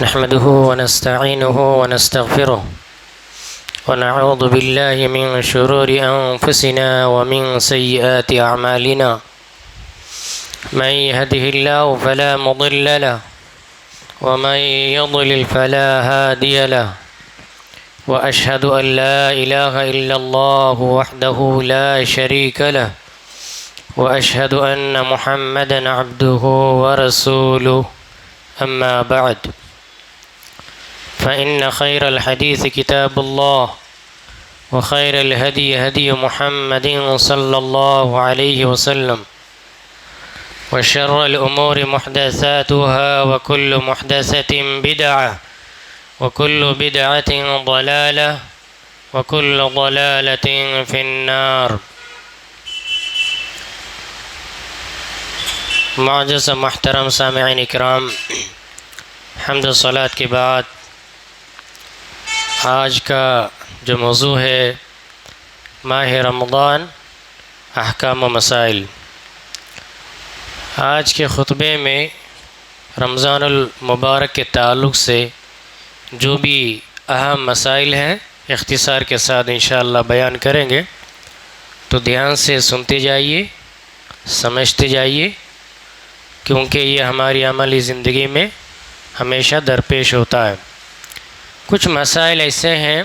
نحمده ونستعينه ونستغفره ونعوذ بالله من شرور أنفسنا ومن سيئات أعمالنا من يهده الله فلا مضل له ومن يضلل فلا هادي له وأشهد أن لا إله إلا الله وحده لا شريك له وأشهد أن محمدًا عبده ورسوله أما بعد فإن خير الحديث كتاب الله وخير الهدي هدي محمد صلى الله عليه وسلم وشر الأمور محدثاتها وكل محدثة بدعة وكل بدعة ضلالة وكل ضلالة في النار۔ معزز محترم سامعین اکرام، حمد و صلوات کے بعد آج کا جو موضوع ہے ماہ رمضان، احکام و مسائل۔ آج کے خطبے میں رمضان المبارک کے تعلق سے جو بھی اہم مسائل ہیں اختصار کے ساتھ انشاءاللہ بیان کریں گے، تو دھیان سے سنتے جائیے، سمجھتے جائیے، کیونکہ یہ ہماری عملی زندگی میں ہمیشہ درپیش ہوتا ہے۔ کچھ مسائل ایسے ہیں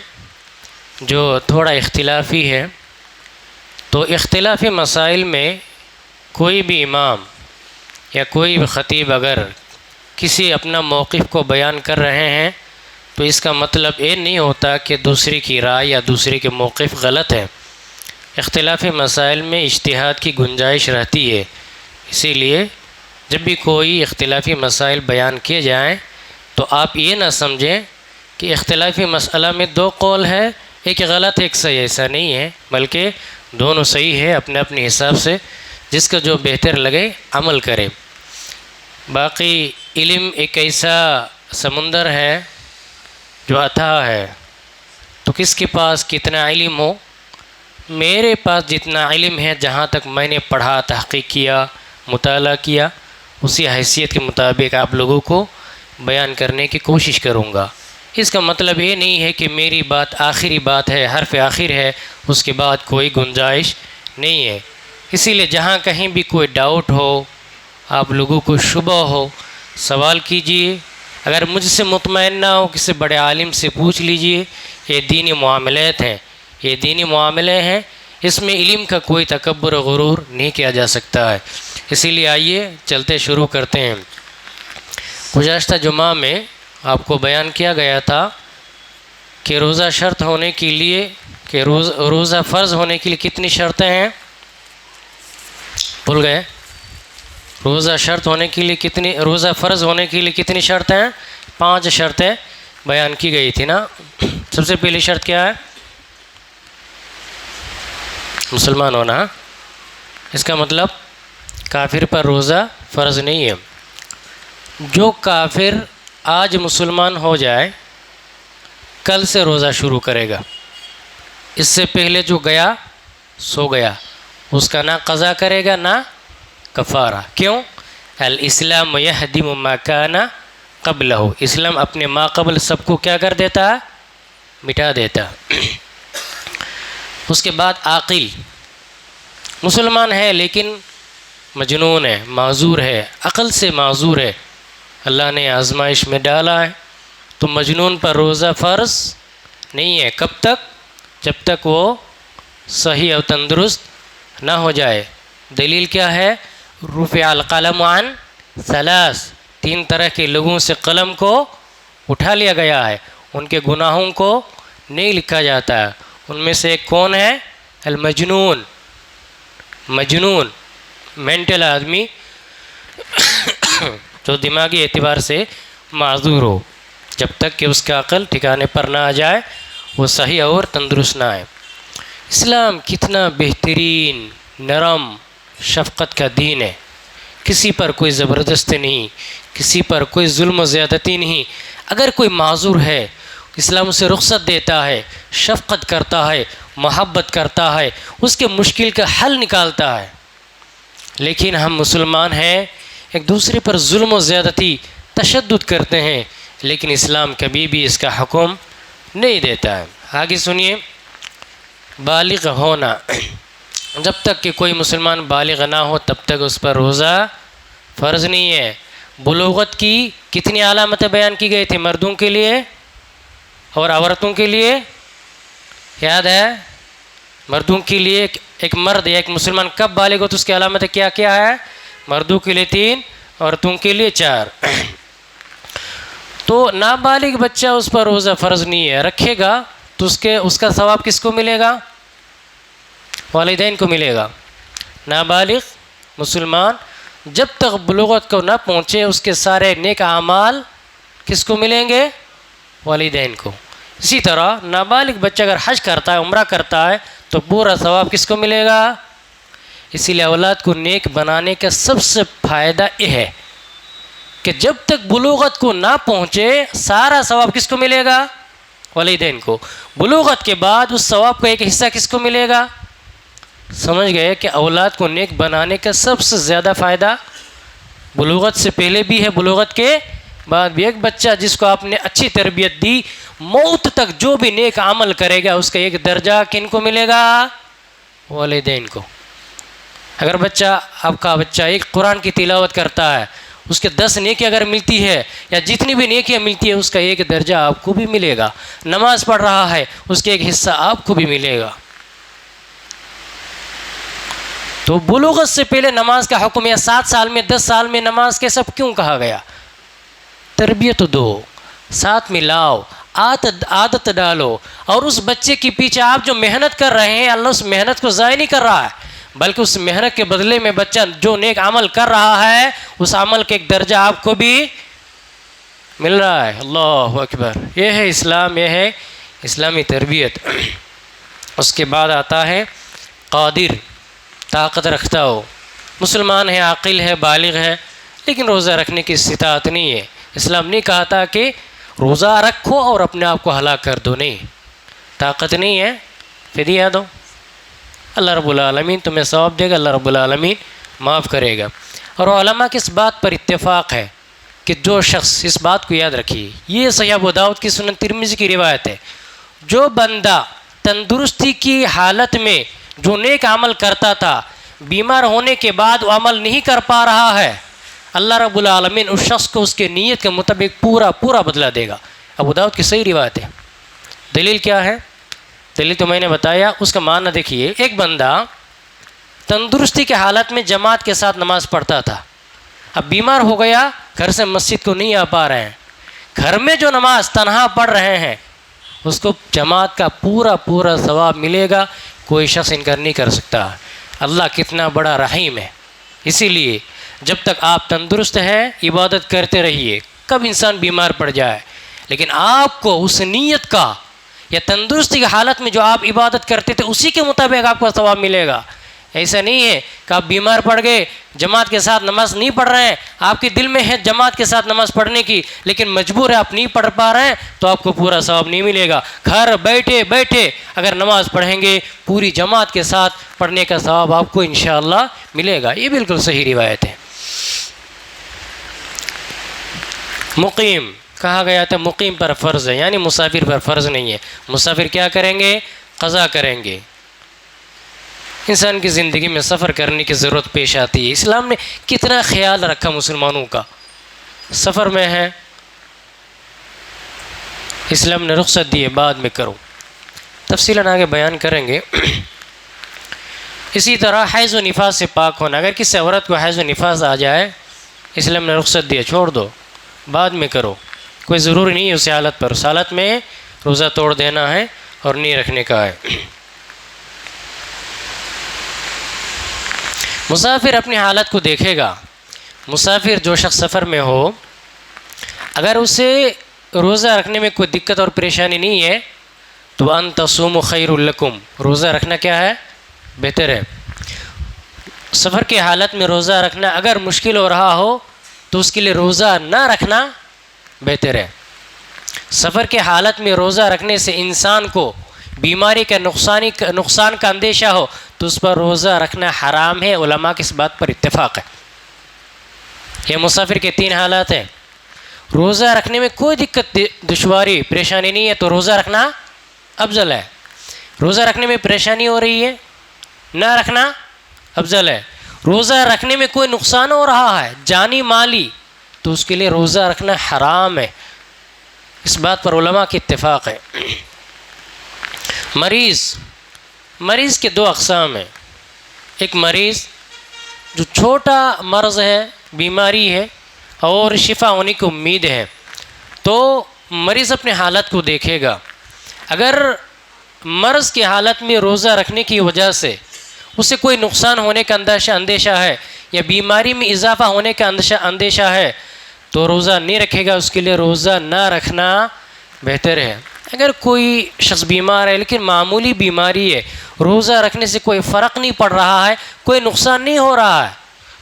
جو تھوڑا اختلافی ہے، تو اختلافی مسائل میں کوئی بھی امام یا کوئی بھی خطیب اگر کسی اپنا موقف کو بیان کر رہے ہیں تو اس کا مطلب یہ نہیں ہوتا کہ دوسری کی رائے یا دوسری کے موقف غلط ہے۔ اختلافی مسائل میں اجتہاد کی گنجائش رہتی ہے، اسی لیے جب بھی کوئی اختلافی مسائل بیان کیے جائیں تو آپ یہ نہ سمجھیں کہ اختلافی مسئلہ میں دو قول ہے، ایک غلط ایک صحیح، ایسا نہیں ہے، بلکہ دونوں صحیح ہے اپنے اپنے حساب سے، جس کا جو بہتر لگے عمل کرے۔ باقی علم ایک ایسا سمندر ہے جو اتھاہ ہے، تو کس کے پاس کتنا علم ہو، میرے پاس جتنا علم ہے، جہاں تک میں نے پڑھا، تحقیق کیا، مطالعہ کیا، اسی حیثیت کے مطابق آپ لوگوں کو بیان کرنے کی کوشش کروں گا۔ اس کا مطلب یہ نہیں ہے کہ میری بات آخری بات ہے، حرف آخر ہے، اس کے بعد کوئی گنجائش نہیں ہے۔ اسی لیے جہاں کہیں بھی کوئی ڈاؤٹ ہو، آپ لوگوں کو شبہ ہو، سوال کیجئے، اگر مجھ سے مطمئن نہ ہو کسی بڑے عالم سے پوچھ لیجئے۔ یہ دینی معاملات ہیں، یہ دینی معاملے ہیں، اس میں علم کا کوئی تکبر و غرور نہیں کیا جا سکتا ہے۔ اسی لیے آئیے چلتے شروع کرتے ہیں۔ گزشتہ جمعہ میں آپ کو بیان کیا گیا تھا کہ روزہ شرط ہونے کے لیے، کہ روزہ فرض ہونے کے لیے کتنی شرطیں ہیں؟ بھول گئے؟ روزہ شرط ہونے کے لیے کتنی، روزہ فرض ہونے کے لیے کتنی شرطیں ہیں؟ 5 شرطیں بیان کی گئی تھی نا۔ سب سے پہلی شرط کیا ہے؟ مسلمان ہونا۔ اس کا مطلب کافر پر روزہ فرض نہیں ہے۔ جو کافر آج مسلمان ہو جائے، کل سے روزہ شروع کرے گا، اس سے پہلے جو گیا سو گیا، اس کا نہ قضا کرے گا نہ کفارہ۔ کیوں؟ الاسلام یہدم ما کان قبلہ، اسلام اپنے ما قبل سب کو کیا کر دیتا ہے؟ مٹا دیتا۔ اس کے بعد عاقل، مسلمان ہے لیکن مجنون ہے، معذور ہے، عقل سے معذور ہے، اللہ نے آزمائش میں ڈالا ہے، تو مجنون پر روزہ فرض نہیں ہے۔ کب تک؟ جب تک وہ صحیح اور تندرست نہ ہو جائے۔ دلیل کیا ہے؟ رفع القلم عن 3، 3 طرح کے لوگوں سے قلم کو اٹھا لیا گیا ہے، ان کے گناہوں کو نہیں لکھا جاتا ہے۔ ان میں سے ایک کون ہے؟ المجنون، مجنون، مینٹل آدمی جو دماغی اعتبار سے معذور ہو، جب تک کہ اس کا عقل ٹھکانے پر نہ آ جائے، وہ صحیح اور تندرست نہ آئے۔ اسلام کتنا بہترین، نرم، شفقت کا دین ہے، کسی پر کوئی زبردستی نہیں، کسی پر کوئی ظلم و زیادتی نہیں۔ اگر کوئی معذور ہے، اسلام اسے رخصت دیتا ہے، شفقت کرتا ہے، محبت کرتا ہے، اس کے مشکل کا حل نکالتا ہے۔ لیکن ہم مسلمان ہیں، ایک دوسرے پر ظلم و زیادتی، تشدد کرتے ہیں، لیکن اسلام کبھی بھی اس کا حکم نہیں دیتا ہے۔ آگے سنیے، بالغ ہونا، جب تک کہ کوئی مسلمان بالغ نہ ہو تب تک اس پر روزہ فرض نہیں ہے۔ بلوغت کی کتنی علامتیں بیان کی گئی تھی مردوں کے لیے اور عورتوں کے لیے؟ یاد ہے؟ مردوں کے لیے ایک مرد یا ایک مسلمان کب بالغ ہو تو اس کی علامتیں کیا کیا ہے؟ مردوں کے لیے 3، عورتوں کے لیے 4۔ تو نابالغ بچہ اس پر روزہ فرض نہیں ہے، رکھے گا تو اس کا ثواب کس کو ملے گا؟ والدین کو ملے گا۔ نابالغ مسلمان جب تک بلوغت کو نہ پہنچے اس کے سارے نیک اعمال کس کو ملیں گے؟ والدین کو۔ اسی طرح نابالغ بچہ اگر حج کرتا ہے، عمرہ کرتا ہے تو پورا ثواب کس کو ملے گا؟ اسی لیے اولاد کو نیک بنانے کا سب سے فائدہ یہ ہے کہ جب تک بلوغت کو نہ پہنچے سارا ثواب کس کو ملے گا؟ والدین کو۔ بلوغت کے بعد اس ثواب کا ایک حصہ کس کو ملے گا؟ سمجھ گئے کہ اولاد کو نیک بنانے کا سب سے زیادہ فائدہ بلوغت سے پہلے بھی ہے، بلوغت کے بعد بھی۔ ایک بچہ جس کو آپ نے اچھی تربیت دی، موت تک جو بھی نیک عمل کرے گا اس کا ایک درجہ کن کو ملے گا؟ والدین کو۔ اگر آپ کا بچہ ایک قرآن کی تلاوت کرتا ہے، اس کے 10 نیکی اگر ملتی ہے یا جتنی بھی نیکیاں ملتی ہے اس کا ایک درجہ آپ کو بھی ملے گا۔ نماز پڑھ رہا ہے اس کا ایک حصہ آپ کو بھی ملے گا۔ تو بلوغت سے پہلے نماز کا حکم ہے، 7 سال میں 10 سال میں نماز کے سب کیوں کہا گیا؟ تربیت دو، ساتھ ملاؤ، عادت ڈالو، اور اس بچے کے پیچھے آپ جو محنت کر رہے ہیں اللہ اس محنت کو ضائع نہیں کر رہا ہے، بلکہ اس محنت کے بدلے میں بچہ جو نیک عمل کر رہا ہے اس عمل کے ایک درجہ آپ کو بھی مل رہا ہے۔ اللہ اکبر! یہ ہے اسلام، یہ ہے اسلامی تربیت۔ اس کے بعد آتا ہے قادر، طاقت رکھتا ہو، مسلمان ہے، عاقل ہے، بالغ ہے، لیکن روزہ رکھنے کی استطاعت نہیں ہے۔ اسلام نہیں کہا تھا کہ روزہ رکھو اور اپنے آپ کو ہلاک کر دو، نہیں، طاقت نہیں ہے فدیہ دو، اللہ رب العالمین تمہیں ثواب دے گا، اللہ رب العالمین معاف کرے گا۔ اور علماء کی اس بات پر اتفاق ہے کہ جو شخص، اس بات کو یاد رکھیے، یہ صحیح ابو داؤد کی سنن ترمذی کی روایت ہے، جو بندہ تندرستی کی حالت میں جو نیک عمل کرتا تھا بیمار ہونے کے بعد وہ عمل نہیں کر پا رہا ہے، اللہ رب العالمین اس شخص کو اس کے نیت کے مطابق پورا بدلہ دے گا۔ ابو داؤد کی صحیح روایت ہے۔ دلیل کیا ہے؟ دلیل تو میں نے بتایا، اس کا معنی دیکھیے، ایک بندہ تندرستی کے حالت میں جماعت کے ساتھ نماز پڑھتا تھا، اب بیمار ہو گیا، گھر سے مسجد کو نہیں آ پا رہے ہیں، گھر میں جو نماز تنہا پڑھ رہے ہیں اس کو جماعت کا پورا ثواب ملے گا، کوئی شخص انکار نہیں کر سکتا۔ اللہ کتنا بڑا رحیم ہے۔ اسی لیے جب تک آپ تندرست ہیں عبادت کرتے رہیے، کب انسان بیمار پڑ جائے، لیکن آپ کو اس نیت کا یا تندرستی کی حالت میں جو آپ عبادت کرتے تھے اسی کے مطابق آپ کو ثواب ملے گا۔ ایسا نہیں ہے کہ آپ بیمار پڑ گئے، جماعت کے ساتھ نماز نہیں پڑھ رہے ہیں، آپ کے دل میں ہے جماعت کے ساتھ نماز پڑھنے کی لیکن مجبور ہے آپ نہیں پڑھ پا رہے ہیں تو آپ کو پورا ثواب نہیں ملے گا۔ گھر بیٹھے اگر نماز پڑھیں گے پوری جماعت کے ساتھ پڑھنے کا ثواب آپ کو انشاءاللہ ملے گا۔ یہ بالکل صحیح روایت ہے۔ مقیم کہا گیا تھا، مقیم پر فرض ہے، یعنی مسافر پر فرض نہیں ہے۔ مسافر کیا کریں گے؟ قضا کریں گے۔ انسان کی زندگی میں سفر کرنے کی ضرورت پیش آتی ہے، اسلام نے کتنا خیال رکھا مسلمانوں کا، سفر میں ہے اسلام نے رخصت دی ہے بعد میں کرو، تفصیلاً آگے بیان کریں گے۔ اسی طرح حیض و نفاس سے پاک ہونا، اگر کسی عورت کو حیض و نفاس آ جائے اسلام نے رخصت دیا، چھوڑ دو بعد میں کرو، کوئی ضروری نہیں ہے اس حالت پر، اس حالت میں روزہ توڑ دینا ہے اور نہیں رکھنے کا ہے۔ مسافر اپنی حالت کو دیکھے گا، مسافر جو شخص سفر میں ہو اگر اسے روزہ رکھنے میں کوئی دقت اور پریشانی نہیں ہے تو ان تصوموا خیر لکم، روزہ رکھنا کیا ہے؟ بہتر ہے۔ سفر کی حالت میں روزہ رکھنا اگر مشکل ہو رہا ہو تو اس کے لیے روزہ نہ رکھنا بہتر ہے۔ سفر کی حالت میں روزہ رکھنے سے انسان کو بیماری کا نقصان کا اندیشہ ہو تو اس پر روزہ رکھنا حرام ہے، علماء کی اس بات پر اتفاق ہے۔ یہ مسافر کے 3 حالات ہیں، روزہ رکھنے میں کوئی دقت دشواری پریشانی نہیں ہے تو روزہ رکھنا افضل ہے. روزہ رکھنے میں پریشانی ہو رہی ہے نہ رکھنا افضل ہے. روزہ رکھنے میں کوئی نقصان ہو رہا ہے جانی مالی تو اس کے لیے روزہ رکھنا حرام ہے. اس بات پر علماء کی اتفاق ہے. مریض کے دو اقسام ہیں. ایک مریض جو چھوٹا مرض ہے بیماری ہے اور شفا ہونے کی امید ہے تو مریض اپنے حالت کو دیکھے گا. اگر مرض کی حالت میں روزہ رکھنے کی وجہ سے اسے کوئی نقصان ہونے کا اندیشہ ہے یا بیماری میں اضافہ ہونے کا اندیشہ ہے تو روزہ نہیں رکھے گا. اس کے لیے روزہ نہ رکھنا بہتر ہے. اگر کوئی شخص بیمار ہے لیکن معمولی بیماری ہے, روزہ رکھنے سے کوئی فرق نہیں پڑ رہا ہے, کوئی نقصان نہیں ہو رہا ہے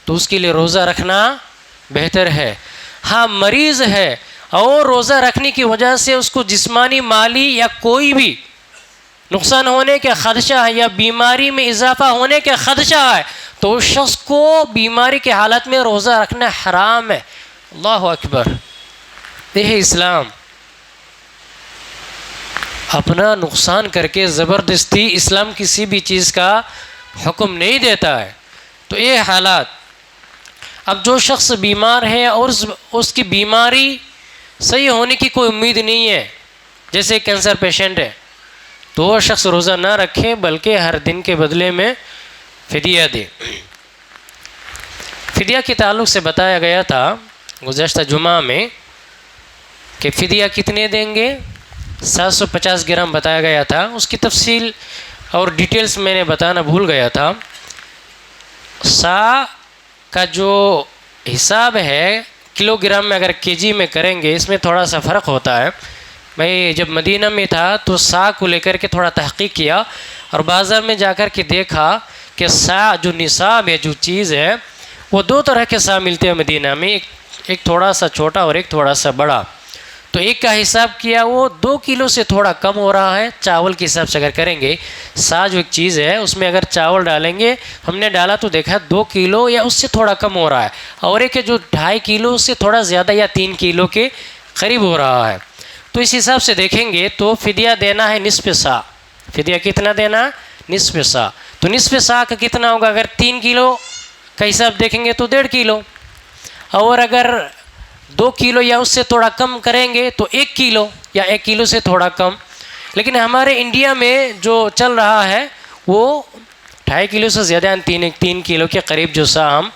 تو اس کے لیے روزہ رکھنا بہتر ہے. ہاں مریض ہے اور روزہ رکھنے کی وجہ سے اس کو جسمانی مالی یا کوئی بھی نقصان ہونے کا خدشہ ہے یا بیماری میں اضافہ ہونے کا خدشہ ہے تو اس شخص کو بیماری کی حالت میں روزہ رکھنا حرام ہے. اللہ اکبر. یہ ہے اسلام. اپنا نقصان کر کے زبردستی اسلام کسی بھی چیز کا حکم نہیں دیتا ہے. تو یہ حالات. اب جو شخص بیمار ہے اور اس کی بیماری صحیح ہونے کی کوئی امید نہیں ہے, جیسے کینسر پیشنٹ ہے, تو وہ شخص روزہ نہ رکھے بلکہ ہر دن کے بدلے میں فدیہ دے. فدیہ کے تعلق سے بتایا گیا تھا گزشتہ جمعہ میں کہ فدیہ کتنے دیں گے. 750 گرام بتایا گیا تھا. اس کی تفصیل اور ڈیٹیلز میں نے بتانا بھول گیا تھا. سا کا جو حساب ہے کلو گرام میں اگر کے جی میں کریں گے اس میں تھوڑا سا فرق ہوتا ہے. میں جب مدینہ میں تھا تو سا کو لے کر کے تھوڑا تحقیق کیا اور بازار میں جا کر کے دیکھا کہ سا جو نصاب ہے جو چیز ہے وہ دو طرح کے سا ملتے ہیں مدینہ میں, ایک تھوڑا سا چھوٹا اور ایک تھوڑا سا بڑا. تو ایک کا حساب کیا وہ 2 کلو سے تھوڑا کم ہو رہا ہے. چاول کے حساب سے اگر کریں گے سا جو ایک چیز ہے اس میں اگر چاول ڈالیں گے, ہم نے ڈالا تو دیکھا 2 کلو یا اس سے تھوڑا کم ہو رہا ہے, اور ایک ہے جو 2.5 کلو اس سے تھوڑا زیادہ یا 3 کلو کے قریب ہو رہا ہے. تو اس حساب سے دیکھیں گے تو فدیہ دینا ہے نصف سا. فدیہ کتنا دینا؟ نصف سا. تو نصف سا کا کتنا ہوگا؟ اگر 3 کلو کا حساب دیکھیں گے تو 1.5 کلو, اور اگر 2 کلو یا اس سے تھوڑا کم کریں گے تو 1 کلو یا 1 کلو سے تھوڑا کم. لیکن ہمارے انڈیا میں جو چل رہا ہے وہ 2.5 کلو سے زیادہ 3 کلو کے قریب جو سا ہم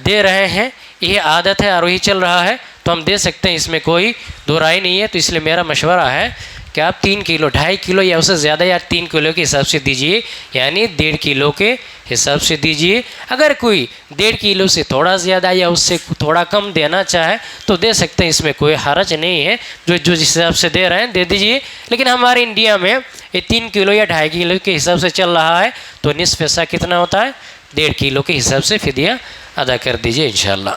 دے رہے ہیں. یہ عادت ہے اور وہی چل رہا ہے تو ہم دے سکتے ہیں, اس میں کوئی دو رائے نہیں ہے. تو اس لیے میرا مشورہ ہے کہ آپ 3 کلو 2.5 کلو یا اس سے زیادہ یا 3 کلو کے حساب سے دیجئے, یعنی 1.5 کلو کے حساب سے دیجئے. اگر کوئی 1.5 کلو سے تھوڑا زیادہ یا اس سے تھوڑا کم دینا چاہے تو دے سکتے ہیں, اس میں کوئی حرج نہیں ہے. جو جس حساب سے دے رہے ہیں دے دیجئے. لیکن ہمارے انڈیا میں یہ 3 کلو یا 2.5 کلو کے حساب سے چل رہا ہے تو نصف سا کتنا ہوتا ہے؟ 1.5 کلو کے حساب سے فدیہ ادا کر دیجئے انشاءاللہ.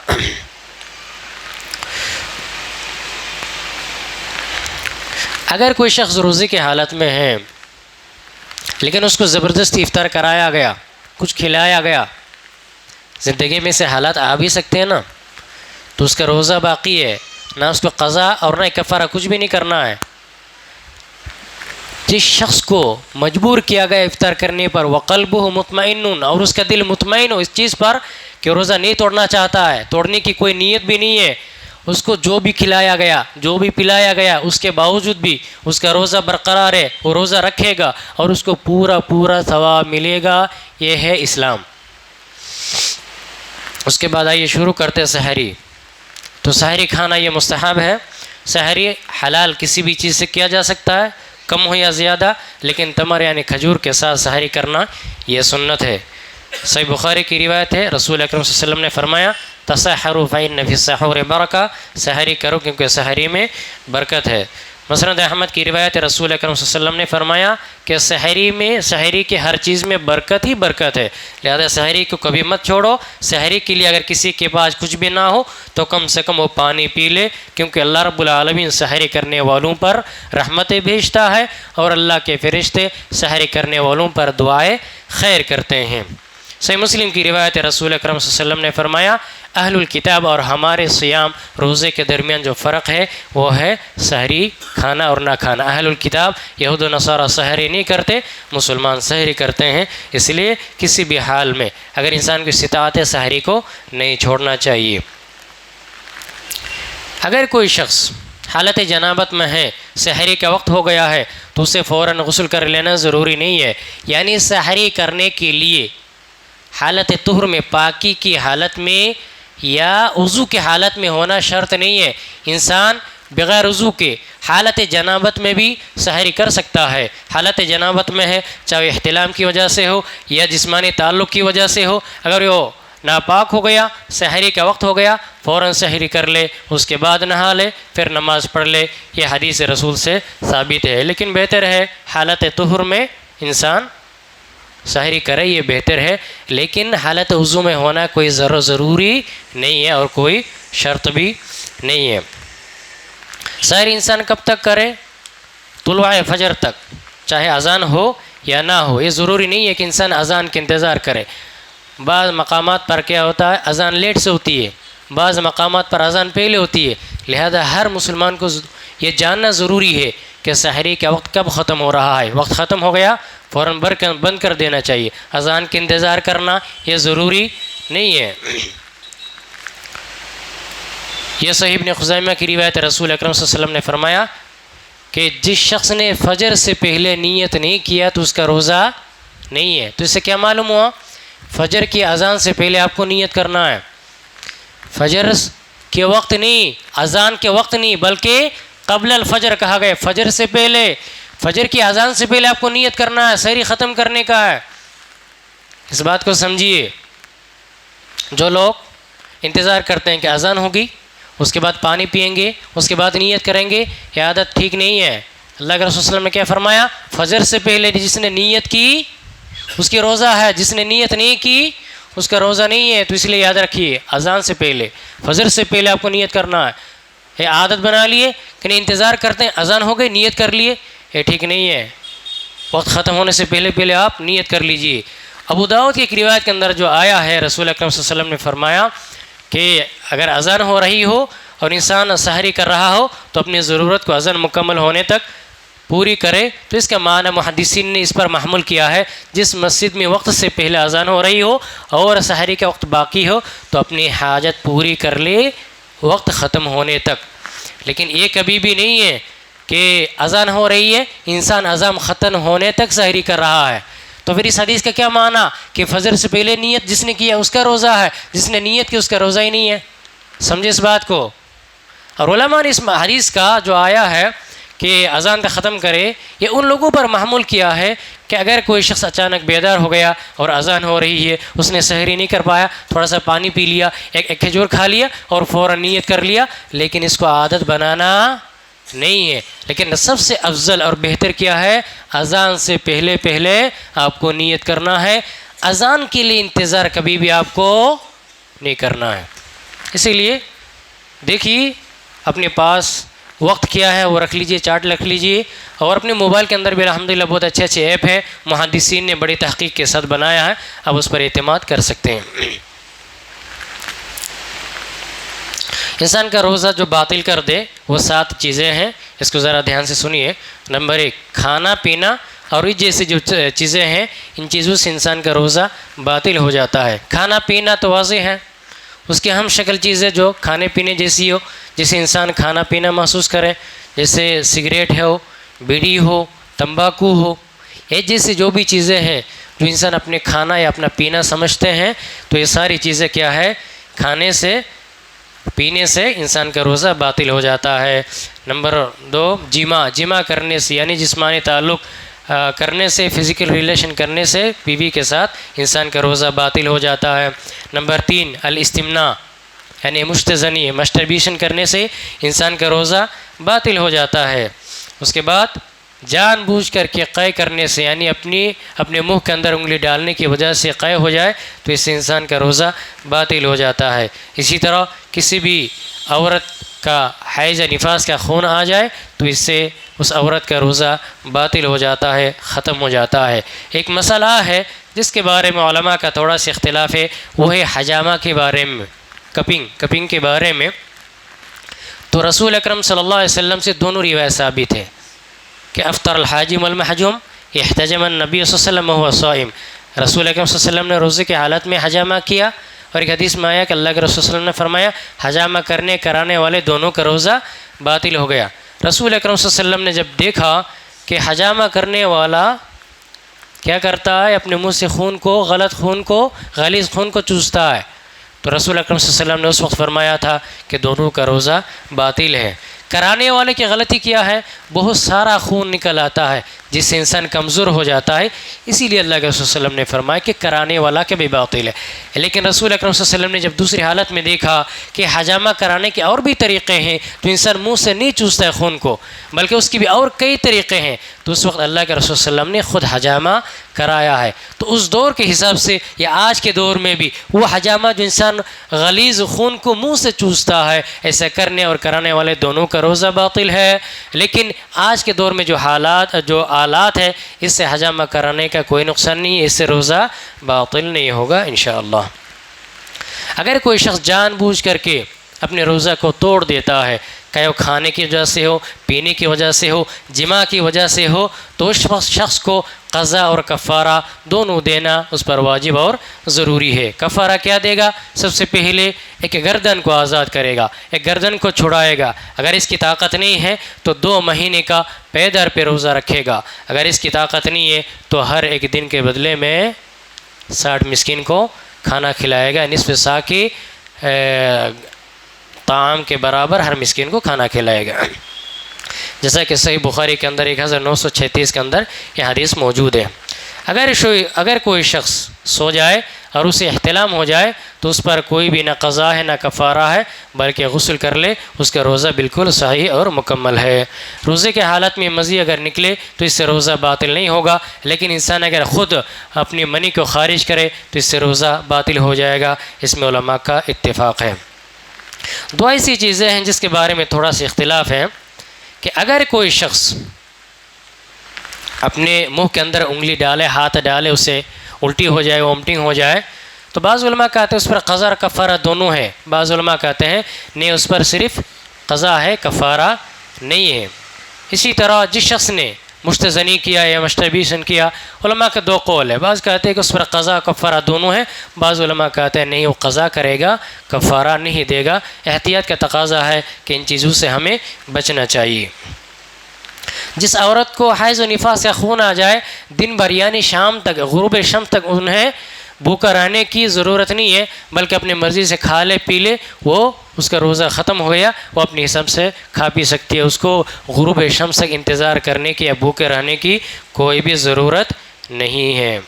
اگر کوئی شخص روزے کی حالت میں ہے لیکن اس کو زبردستی افطار کرایا گیا, کچھ کھلایا گیا, زندگی میں سے حالات آ بھی سکتے ہیں نا, تو اس کا روزہ باقی ہے, نہ اس کو قضا اور نہ کفارہ, کچھ بھی نہیں کرنا ہے. جس شخص کو مجبور کیا گیا افطار کرنے پر وقلبہ مطمئن, اور اس کا دل مطمئن ہو اس چیز پر کہ روزہ نہیں توڑنا چاہتا ہے, توڑنے کی کوئی نیت بھی نہیں ہے, اس کو جو بھی کھلایا گیا جو بھی پلایا گیا اس کے باوجود بھی اس کا روزہ برقرار ہے, وہ روزہ رکھے گا اور اس کو پورا ثواب ملے گا. یہ ہے اسلام. اس کے بعد آئیے شروع کرتے سحری. تو سحری کھانا یہ مستحب ہے. سحری حلال کسی بھی چیز سے کیا جا سکتا ہے, کم ہو یا زیادہ, لیکن تمر یعنی کھجور کے ساتھ سحری کرنا یہ سنت ہے. صحیح بخاری کی روایت ہے, رسول اکرم صلی اللہ علیہ وسلم نے فرمایا تسحروا فإن فی السحور برکہ, سحری کرو کیونکہ سحری میں برکت ہے. مسند احمد کی روایت ہے, رسول اکرم صلی اللہ علیہ وسلم نے فرمایا کہ سحری کی ہر چیز میں برکت ہی برکت ہے, لہذا سحری کو کبھی مت چھوڑو. سحری کے لیے اگر کسی کے پاس کچھ بھی نہ ہو تو کم سے کم وہ پانی پی لے, کیونکہ اللہ رب العالمین سحری کرنے والوں پر رحمتیں بھیجتا ہے اور اللہ کے فرشتے سحری کرنے والوں پر دعائیں خیر کرتے ہیں. صحیح مسلم کی روایت رسول اکرم صلی اللہ علیہ وسلم نے فرمایا اہل الکتاب اور ہمارے صیام روزے کے درمیان جو فرق ہے وہ ہے سحری کھانا اور نہ کھانا۔ اہل الکتاب یہود و نصارہ سحری نہیں کرتے، مسلمان سحری کرتے ہیں، اس لیے کسی بھی حال میں اگر انسان کی استطاعت ہے سحری کو نہیں چھوڑنا چاہیے۔ اگر کوئی شخص حالت جنابت میں ہے، سحری کا وقت ہو گیا ہے، تو اسے فوراً غسل کر لینا ضروری نہیں ہے۔ یعنی سحری کرنے کے لیے حالت طہر میں، پاکی کی حالت میں یا وضو کی حالت میں ہونا شرط نہیں ہے۔ انسان بغیر وضو کے حالت جنابت میں بھی سحری کر سکتا ہے۔ حالت جنابت میں ہے، چاہے احتلام کی وجہ سے ہو یا جسمانی تعلق کی وجہ سے ہو، اگر وہ ناپاک ہو گیا، سحری کا وقت ہو گیا، فوراً سحری کر لے، اس کے بعد نہا لے، پھر نماز پڑھ لے۔ یہ حدیث رسول سے ثابت ہے، لیکن بہتر ہے حالت طہر میں انسان سحری کرے، یہ بہتر ہے، لیکن حالت وضو میں ہونا کوئی ضروری نہیں ہے اور کوئی شرط بھی نہیں ہے۔ سحری انسان کب تک کرے؟ طلوع فجر تک، چاہے اذان ہو یا نہ ہو۔ یہ ضروری نہیں ہے کہ انسان اذان کے انتظار کرے۔ بعض مقامات پر کیا ہوتا ہے، اذان لیٹ سے ہوتی ہے، بعض مقامات پر اذان پہلے ہوتی ہے، لہذا ہر مسلمان کو یہ جاننا ضروری ہے کہ سحری کا وقت کب ختم ہو رہا ہے۔ وقت ختم ہو گیا فوراً بند کر دینا چاہیے، اذان کے انتظار کرنا یہ ضروری نہیں ہے۔ یہ صحیح ابن خزیمہ کی روایت رسول اکرم صلی اللہ علیہ وسلم نے فرمایا کہ جس شخص نے فجر سے پہلے نیت نہیں کیا تو اس کا روزہ نہیں ہے۔ تو اس سے کیا معلوم ہوا؟ فجر کی اذان سے پہلے آپ کو نیت کرنا ہے، فجر کے وقت نہیں، اذان کے وقت نہیں، بلکہ قبل الفجر کہا گیا، فجر سے پہلے، فجر کی اذان سے پہلے آپ کو نیت کرنا ہے، سحری ختم کرنے کا ہے۔ اس بات کو سمجھیے۔ جو لوگ انتظار کرتے ہیں کہ اذان ہوگی اس کے بعد پانی پئیں گے اس کے بعد نیت کریں گے، یہ عادت ٹھیک نہیں ہے۔ اللہ کے رسول صلی اللہ علیہ وسلم نے کیا فرمایا؟ فجر سے پہلے جس نے نیت کی اس کی روزہ ہے، جس نے نیت نہیں کی اس کا روزہ نہیں ہے۔ تو اس لیے یاد رکھیے اذان سے پہلے، فجر سے پہلے آپ کو نیت کرنا ہے۔ یہ عادت بنا لیے کہ نہیں انتظار کرتے ہیں اذان ہو گئی نیت کر لیے، یہ ٹھیک نہیں ہے۔ وقت ختم ہونے سے پہلے آپ نیت کر لیجئے۔ ابو داؤد کی ایک روایت کے اندر جو آیا ہے، رسول اکرم صلی اللہ علیہ وسلم نے فرمایا کہ اگر اذان ہو رہی ہو اور انسان سحری کر رہا ہو تو اپنی ضرورت کو اذان مکمل ہونے تک پوری کرے۔ تو اس کا معنی محدثین نے اس پر محمول کیا ہے، جس مسجد میں وقت سے پہلے اذان ہو رہی ہو اور سحری کا وقت باقی ہو تو اپنی حاجت پوری کر لے وقت ختم ہونے تک۔ لیکن یہ کبھی بھی نہیں ہے کہ اذان ہو رہی ہے انسان اذان ختم ہونے تک سحری کر رہا ہے۔ تو پھر اس حدیث کا کیا معنی کہ فجر سے پہلے نیت جس نے کیا اس کا روزہ ہے، جس نے نیت کی اس کا روزہ ہی نہیں ہے؟ سمجھے اس بات کو۔ اور علماء نے اس حدیث کا جو آیا ہے کہ اذان کا ختم کرے، یہ ان لوگوں پر محمول کیا ہے کہ اگر کوئی شخص اچانک بیدار ہو گیا اور اذان ہو رہی ہے، اس نے سحری نہیں کر پایا، تھوڑا سا پانی پی لیا، ایک کھجور کھا لیا اور فوراً نیت کر لیا، لیکن اس کو عادت بنانا نہیں ہے۔ لیکن سب سے افضل اور بہتر کیا ہے؟ اذان سے پہلے آپ کو نیت کرنا ہے۔ اذان کے لیے انتظار کبھی بھی آپ کو نہیں کرنا ہے۔ اسی لیے دیکھیے اپنے پاس وقت کیا ہے وہ رکھ لیجئے، چارٹ رکھ لیجئے، اور اپنے موبائل کے اندر بھی الحمدللہ بہت اچھے ایپ ہیں، محدثین نے بڑی تحقیق کے ساتھ بنایا ہے، اب اس پر اعتماد کر سکتے ہیں۔ انسان کا روزہ جو باطل کر دے وہ 7 چیزیں ہیں، اس کو ذرا دھیان سے سنیے۔ نمبر 1 کھانا پینا اور اس جیسی جو چیزیں ہیں، ان چیزوں سے انسان کا روزہ باطل ہو جاتا ہے۔ کھانا پینا تو واضح ہے، اس کی ہم شکل چیزیں جو کھانے پینے جیسی ہو، جسے انسان کھانا پینا محسوس کرے، جیسے سگریٹ ہو، بیڑی ہو، تمباکو ہو، یہ جیسی جو بھی چیزیں ہیں جو انسان اپنے کھانا یا اپنا پینا سمجھتے ہیں، تو یہ ساری چیزیں کیا ہے؟ کھانے سے پینے سے انسان کا روزہ باطل ہو جاتا ہے۔ نمبر 2 جمع کرنے سے، یعنی جسمانی تعلق کرنے سے، فزیکل ریلیشن کرنے سے بیوی کے ساتھ انسان کا روزہ باطل ہو جاتا ہے۔ نمبر 3 الاستمناء، یعنی مستزنی، مسٹربیشن کرنے سے انسان کا روزہ باطل ہو جاتا ہے۔ اس کے بعد جان بوجھ کر کے قے کرنے سے، یعنی اپنے منہ کے اندر انگلی ڈالنے کی وجہ سے قے ہو جائے تو اس سے انسان کا روزہ باطل ہو جاتا ہے۔ اسی طرح کسی بھی عورت کا حیض نفاس کا خون آ جائے تو اس سے اس عورت کا روزہ باطل ہو جاتا ہے، ختم ہو جاتا ہے۔ ایک مسئلہ ہے جس کے بارے میں علماء کا تھوڑا سا اختلاف ہے، وہ ہے حجامہ کے بارے میں، کپنگ کے بارے میں۔ تو رسول اکرم صلی اللہ علیہ وسلم سے دونوں روایت ثابت ہے کہ افطر الحاجم والمحجوم احتجم النبی صلی اللہ علیہ وسلم وهو صائم، رسول اکرم صلی اللہ علیہ وسلم نے روزے کی حالت میں حجامہ کیا، اور ایک حدیث میں آیا کہ اللہ کے رسول صلی اللہ علیہ وسلم نے فرمایا حجامہ کرانے والے دونوں کا روزہ باطل ہو گیا۔ رسول اکرم صلی اللہ علیہ وسلم نے جب دیکھا کہ حجامہ کرنے والا کیا کرتا ہے، اپنے منہ سے غلیظ خون کو چوستا ہے، تو رسول اکرم صلی اللہ علیہ وسلم نے اس وقت فرمایا تھا کہ دونوں کا روزہ باطل ہے۔ کرانے والے کی غلطی کیا ہے، بہت سارا خون نکل آتا ہے جس سے انسان کمزور ہو جاتا ہے، اسی لیے اللہ کے رسول صلی اللہ علیہ وسلم نے فرمایا کہ کرانے والا کے بھی باطل ہے۔ لیکن رسول اکرم صلی اللہ علیہ وسلم نے جب دوسری حالت میں دیکھا کہ حجامہ کرانے کے اور بھی طریقے ہیں، تو انسان منہ سے نہیں چوستا ہے خون کو بلکہ اس کی بھی اور کئی طریقے ہیں، تو اس وقت اللہ کے رسول صلی اللہ علیہ وسلم نے خود حجامہ کرایا ہے۔ تو اس دور کے حساب سے یا آج کے دور میں بھی وہ حجامہ جو انسان غلیظ خون کو منہ سے چوستا ہے، ایسا کرنے اور کرانے والے دونوں کا روزہ باطل ہے۔ لیکن آج کے دور میں جو آلات ہے، اس سے حجامہ کرانے کا کوئی نقصان نہیں ہے، اس سے روزہ باطل نہیں ہوگا انشاءاللہ۔ اگر کوئی شخص جان بوجھ کر کے اپنے روزہ کو توڑ دیتا ہے، چاہے وہ کھانے کی وجہ سے ہو، پینے کی وجہ سے ہو، جماع کی وجہ سے ہو، تو اس شخص کو قضا اور کفارہ دونوں دینا اس پر واجب اور ضروری ہے۔ کفارہ کیا دے گا؟ سب سے پہلے ایک گردن کو آزاد کرے گا، ایک گردن کو چھڑائے گا۔ اگر اس کی طاقت نہیں ہے تو 2 مہینے کا پے در پہ روزہ رکھے گا۔ اگر اس کی طاقت نہیں ہے تو ہر ایک دن کے بدلے میں 60 مسکین کو کھانا کھلائے گا، نصف سا کی طعام کے برابر ہر مسکین کو کھانا کھلائے گا، جیسا کہ صحیح بخاری کے اندر 1936 کے اندر یہ حدیث موجود ہے۔ اگر کوئی شخص سو جائے اور اسے احتلام ہو جائے تو اس پر کوئی بھی نہ قضا ہے نہ کفارہ ہے، بلکہ غسل کر لے، اس کا روزہ بالکل صحیح اور مکمل ہے۔ روزے کے حالت میں مزید اگر نکلے تو اس سے روزہ باطل نہیں ہوگا، لیکن انسان اگر خود اپنی منی کو خارج کرے تو اس سے روزہ باطل ہو جائے گا، اس میں علماء کا اتفاق ہے۔ 2 ایسی چیزیں ہیں جس کے بارے میں تھوڑا سا اختلاف ہے کہ اگر کوئی شخص اپنے منہ کے اندر انگلی ڈالے، ہاتھ ڈالے، اسے الٹی ہو جائے، وومٹنگ ہو جائے، تو بعض علماء کہتے ہیں اس پر قضا اور کفارہ دونوں ہے، بعض علماء کہتے ہیں نہیں، اس پر صرف قضا ہے، کفارہ نہیں ہے۔ اسی طرح جس شخص نے مستزنی کیا یا مستبیشن کیا، علماء کا 2 قول ہے، بعض کہتے ہیں کہ اس پر قضا کفارہ دونوں ہیں، بعض علماء کہتے ہیں نہیں، وہ قضا کرے گا، کفارہ نہیں دے گا۔ احتیاط کا تقاضا ہے کہ ان چیزوں سے ہمیں بچنا چاہیے۔ جس عورت کو حیض و نفاس کا خون آ جائے، دن بھر یعنی شام تک، غروب شمس تک انہیں بھوکا رہنے کی ضرورت نہیں ہے، بلکہ اپنی مرضی سے کھا لے پی لے، وہ اس کا روزہ ختم ہو گیا، وہ اپنی حساب سے کھا پی سکتی ہے، اس کو غروب شمس تک انتظار کرنے کی یا بھوکے رہنے کی کوئی بھی ضرورت نہیں ہے۔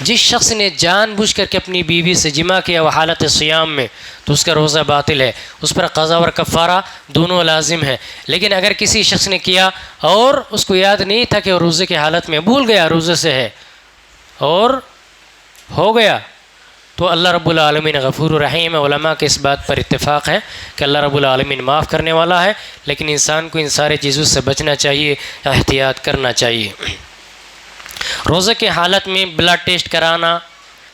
جس شخص نے جان بوجھ کر کے اپنی بیوی سے جماع کیا وہ حالت صیام میں، تو اس کا روزہ باطل ہے، اس پر قضا اور کفارہ دونوں لازم ہے۔ لیکن اگر کسی شخص نے کیا اور اس کو یاد نہیں تھا کہ وہ روزے کی حالت میں بھول گیا روزے سے ہے اور ہو گیا، تو اللہ رب العالمین غفور الرحیم ہے۔ علماء کے اس بات پر اتفاق ہے کہ اللہ رب العالمین معاف کرنے والا ہے، لیکن انسان کو ان سارے چیزوں سے بچنا چاہیے، احتیاط کرنا چاہیے۔ روزے کی حالت میں بلڈ ٹیسٹ کرانا،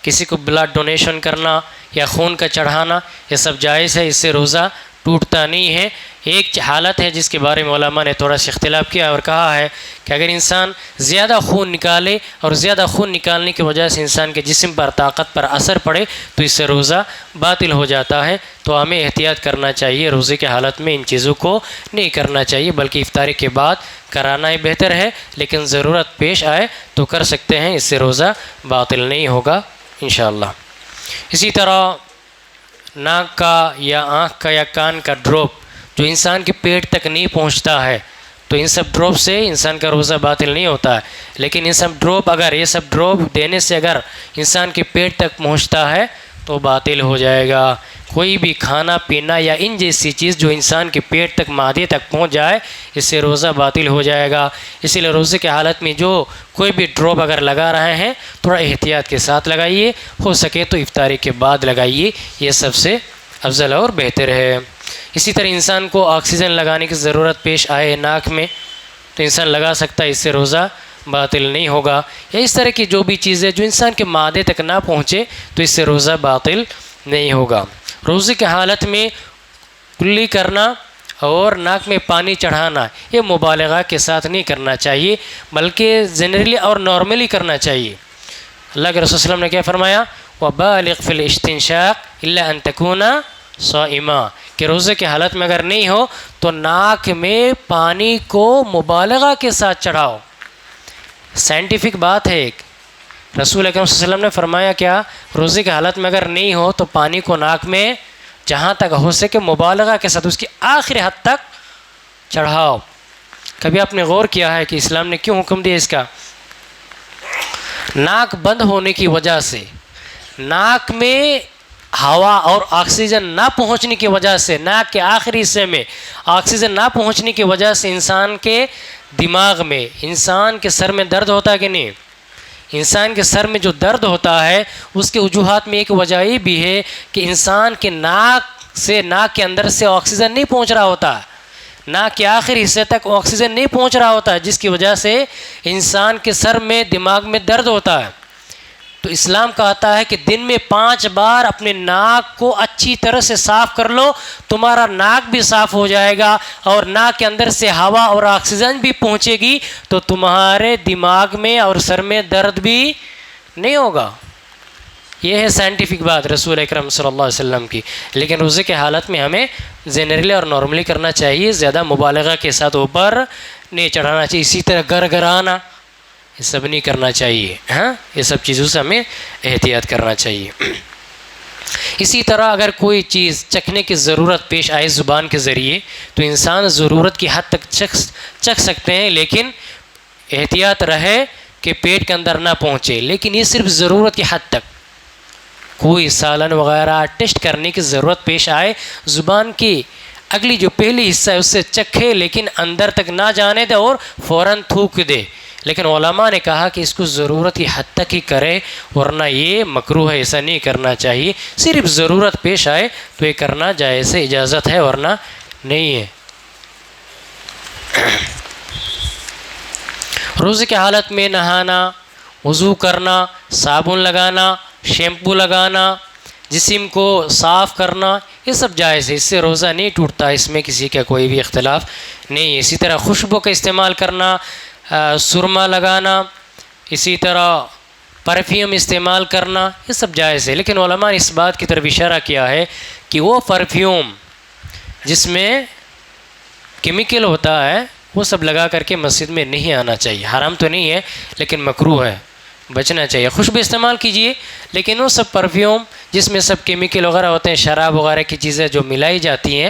کسی کو بلڈ ڈونیشن کرنا یا خون کا چڑھانا، یہ سب جائز ہے، اس سے روزہ ٹوٹتا نہیں ہے۔ ایک حالت ہے جس کے بارے میں علماء نے تھوڑا سا اختلاف کیا اور کہا ہے کہ اگر انسان زیادہ خون نکالے اور زیادہ خون نکالنے کی وجہ سے انسان کے جسم پر، طاقت پر اثر پڑے تو اس سے روزہ باطل ہو جاتا ہے۔ تو ہمیں احتیاط کرنا چاہیے، روزے کی حالت میں ان چیزوں کو نہیں کرنا چاہیے، بلکہ افطاری کے بعد کرانا ہی بہتر ہے، لیکن ضرورت پیش آئے تو کر سکتے ہیں، اس سے روزہ باطل نہیں ہوگا انشاءاللہ۔ اسی طرح ناک کا یا آنکھ کا یا کان کا ڈراپ جو انسان کے پیٹ تک نہیں پہنچتا ہے، تو ان سب ڈراپ سے انسان کا روزہ باطل نہیں ہوتا ہے، لیکن یہ سب ڈراپ دینے سے اگر انسان کے پیٹ تک پہنچتا ہے تو باطل ہو جائے گا۔ کوئی بھی کھانا پینا یا ان جیسی چیز جو انسان کے پیٹ تک معدے تک پہنچ جائے اس سے روزہ باطل ہو جائے گا۔ اسی لیے روزے کی حالت میں جو کوئی بھی ڈراپ اگر لگا رہے ہیں تھوڑا احتیاط کے ساتھ لگائیے، ہو سکے تو افطاری کے بعد لگائیے، یہ سب سے افضل اور بہتر ہے۔ اسی طرح انسان کو آکسیجن لگانے کی ضرورت پیش آئے ناک میں تو انسان لگا سکتا ہے، اس سے روزہ باطل نہیں ہوگا۔ یا اس طرح کی جو بھی چیزیں جو انسان کے معدے تک نہ پہنچے تو اس سے روزہ باطل نہیں ہوگا۔ روزے کی حالت میں کلی کرنا اور ناک میں پانی چڑھانا یہ مبالغہ کے ساتھ نہیں کرنا چاہیے، بلکہ جنرلی اور نارملی کرنا چاہیے۔ اللہ کے رسول صلی اللہ علیہ وسلم نے کیا فرمایا؟ وَبَالِغْ فِي الْإِسْتِنْشَاقِ إِلَّا أَن تَكُونَ صَائِمًا، کہ روزے کی حالت میں اگر نہیں ہو تو ناک میں پانی کو مبالغہ کے ساتھ چڑھاؤ۔ سائنٹیفک بات ہے ایک، رسول اکرم صلی اللہ علیہ وسلم نے فرمایا کیا؟ روزے کی حالت میں اگر نہیں ہو تو پانی کو ناک میں جہاں تک ہو سکے مبالغہ کے ساتھ اس کی آخری حد تک چڑھاؤ۔ کبھی آپ نے غور کیا ہے کہ اسلام نے کیوں حکم دیا اس کا؟ ناک بند ہونے کی وجہ سے، ناک میں ہوا اور آکسیجن نہ پہنچنے کی وجہ سے، ناک کے آخری حصے میں آکسیجن نہ پہنچنے کی وجہ سے انسان کے دماغ میں، انسان کے سر میں درد ہوتا ہے کہ نہیں؟ انسان کے سر میں جو درد ہوتا ہے اس کے وجوہات میں ایک وجہ یہ بھی ہے کہ انسان کے ناک کے اندر سے آکسیجن نہیں پہنچ رہا ہوتا، ناک کے آخری حصے تک آکسیجن نہیں پہنچ رہا ہوتا ہے، جس کی وجہ سے انسان کے سر میں، دماغ میں درد ہوتا ہے۔ تو اسلام کہتا ہے کہ دن میں 5 بار اپنے ناک کو اچھی طرح سے صاف کر لو، تمہارا ناک بھی صاف ہو جائے گا اور ناک کے اندر سے ہوا اور آکسیجن بھی پہنچے گی تو تمہارے دماغ میں اور سر میں درد بھی نہیں ہوگا۔ یہ ہے سائنٹیفک بات رسول اکرم صلی اللہ علیہ وسلم کی۔ لیکن روزے کے حالت میں ہمیں جنرلی اور نارملی کرنا چاہیے، زیادہ مبالغہ کے ساتھ اوپر نہیں چڑھانا چاہیے، اسی طرح گرگرانا یہ سب نہیں کرنا چاہیے۔ ہاں، یہ سب چیزوں سے ہمیں احتیاط کرنا چاہیے۔ اسی طرح اگر کوئی چیز چکھنے کی ضرورت پیش آئے زبان کے ذریعے تو انسان ضرورت کی حد تک چکھ سکتے ہیں، لیکن احتیاط رہے کہ پیٹ کے اندر نہ پہنچے، لیکن یہ صرف ضرورت کی حد تک۔ کوئی سالن وغیرہ ٹیسٹ کرنے کی ضرورت پیش آئے، زبان کی اگلی جو پہلی حصہ ہے اس سے چکھے، لیکن اندر تک نہ جانے دے اور فوراً تھوک دے۔ لیکن علماء نے کہا کہ اس کو ضرورت کی حد تک ہی کرے، ورنہ یہ مکروہ ہے، ایسا نہیں کرنا چاہیے۔ صرف ضرورت پیش آئے تو یہ کرنا جائز ہے، اجازت ہے، ورنہ نہیں ہے۔ روزے کی حالت میں نہانا، وضو کرنا، صابن لگانا، شیمپو لگانا، جسم کو صاف کرنا یہ سب جائز ہے، اس سے روزہ نہیں ٹوٹتا، اس میں کسی کا کوئی بھی اختلاف نہیں ہے۔ اسی طرح خوشبو کا استعمال کرنا، سرما لگانا، اسی طرح پرفیوم استعمال کرنا یہ سب جائز ہے۔ لیکن علماء نے اس بات کی طرف اشارہ کیا ہے کہ وہ پرفیوم جس میں کیمیکل ہوتا ہے وہ سب لگا کر کے مسجد میں نہیں آنا چاہیے۔ حرام تو نہیں ہے لیکن مکروہ ہے، بچنا چاہیے۔ خوشبو استعمال کیجئے، لیکن وہ سب پرفیوم جس میں سب کیمیکل وغیرہ ہوتے ہیں، شراب وغیرہ کی چیزیں جو ملائی جاتی ہیں،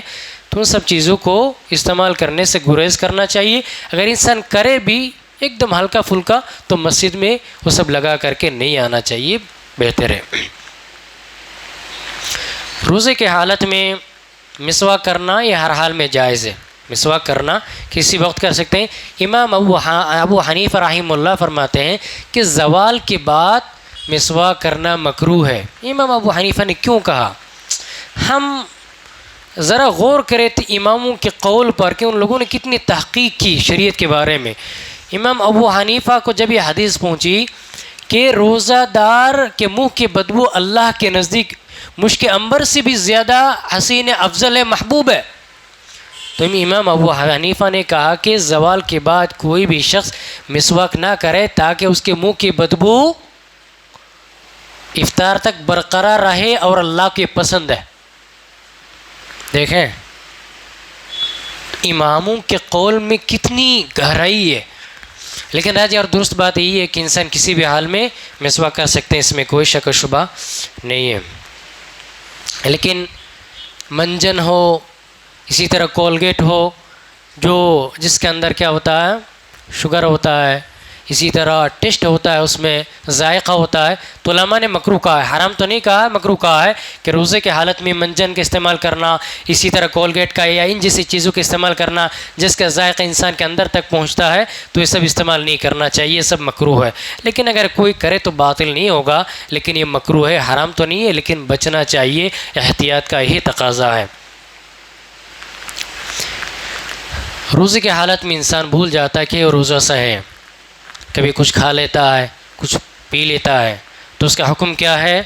تو ان سب چیزوں کو استعمال کرنے سے گریز کرنا چاہیے۔ اگر انسان کرے بھی ایک دم ہلکا پھلکا تو مسجد میں وہ سب لگا کر کے نہیں آنا چاہیے، بہتر ہے۔ روزے کے حالت میں مسواک کرنا یہ ہر حال میں جائز ہے۔ مسواک کرنا کسی وقت کر سکتے ہیں۔ امام ابو حنیفہ رحمہ اللہ فرماتے ہیں کہ زوال کے بعد مسواک کرنا مکروہ ہے۔ امام ابو حنیفہ نے کیوں کہا؟ ہم ذرا غور کریں تو اماموں کے قول پر کہ ان لوگوں نے کتنی تحقیق کی شریعت کے بارے میں۔ امام ابو حنیفہ کو جب یہ حدیث پہنچی کہ روزہ دار کے منہ کی بدبو اللہ کے نزدیک مشک عنبر سے بھی زیادہ حسین افضل ہے، محبوب ہے، تو امام ابو حنیفہ نے کہا کہ زوال کے بعد کوئی بھی شخص مسواک نہ کرے تاکہ اس کے منہ کی بدبو افطار تک برقرار رہے اور اللہ کی پسند ہے۔ دیکھیں اماموں کے قول میں کتنی گہرائی ہے۔ لیکن راجی اور درست بات یہی ہے کہ انسان کسی بھی حال میں مسواک کر سکتے ہیں، اس میں کوئی شک و شبہ نہیں ہے۔ لیکن منجن ہو، اسی طرح کولگیٹ ہو، جو جس کے اندر کیا ہوتا ہے، شوگر ہوتا ہے، اسی طرح ٹیسٹ ہوتا ہے، اس میں ذائقہ ہوتا ہے، تو علماء نے مکروہ کہا ہے، حرام تو نہیں کہا ہے، مکروہ کہا ہے کہ روزے کے حالت میں منجن کا استعمال کرنا، اسی طرح کولگیٹ کا یا ان جیسی چیزوں کا استعمال کرنا جس کا ذائقہ انسان کے اندر تک پہنچتا ہے، تو یہ سب استعمال نہیں کرنا چاہیے، یہ سب مکروہ ہے۔ لیکن اگر کوئی کرے تو باطل نہیں ہوگا، لیکن یہ مکروہ ہے، حرام تو نہیں ہے، لیکن بچنا چاہیے، احتیاط کا یہی تقاضا ہے۔ روزے کی حالت میں انسان بھول جاتا ہے کہ وہ روزہ سے ہے، کبھی کچھ کھا لیتا ہے، کچھ پی لیتا ہے، تو اس کا حکم کیا ہے؟